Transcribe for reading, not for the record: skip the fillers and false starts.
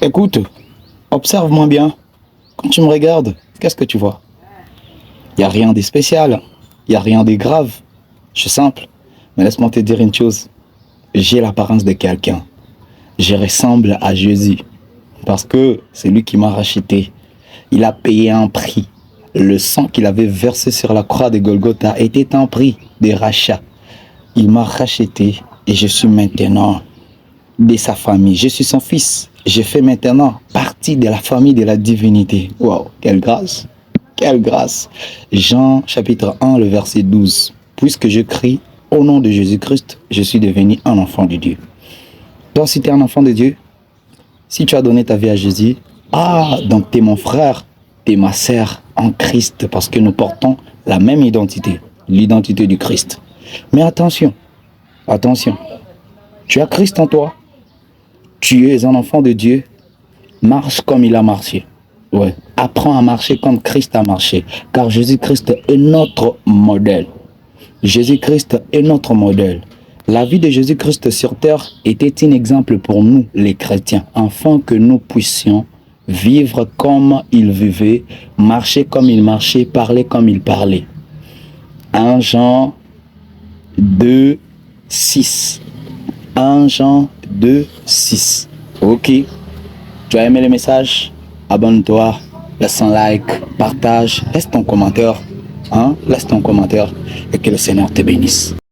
Écoute, observe-moi bien. Quand tu me regardes, qu'est-ce que tu vois? Il n'y a rien de spécial. Il n'y a rien de grave. Je suis simple. Mais laisse-moi te dire une chose. J'ai l'apparence de quelqu'un. Je ressemble à Jésus. Parce que c'est lui qui m'a racheté. Il a payé un prix. Le sang qu'il avait versé sur la croix de Golgotha était un prix de rachat. Il m'a racheté et je suis maintenant de sa famille. Je suis son fils. Je fais maintenant partie de la famille de la divinité. Wow, quelle grâce! Quelle grâce! Jean chapitre 1, le verset 12. Puisque je crie au nom de Jésus-Christ, je suis devenu un enfant de Dieu. Toi, si tu es un enfant de Dieu, si tu as donné ta vie à Jésus, donc tu es mon frère, tu es ma sœur en Christ, parce que nous portons la même identité, l'identité du Christ. Mais attention, attention, tu as Christ en toi, tu es un enfant de Dieu, marche comme il a marché. Ouais. Apprends à marcher comme Christ a marché, car Jésus-Christ est notre modèle. Jésus-Christ est notre modèle. La vie de Jésus-Christ sur terre était un exemple pour nous, les chrétiens, afin que nous puissions vivre comme il vivait, marcher comme il marchait, parler comme il parlait. 1 Jean 2, 6. 1 Jean 2, 6. Ok. Tu as aimé le message? Abonne-toi, laisse un like, partage, laisse ton commentaire. Laisse ton commentaire et que le Seigneur te bénisse.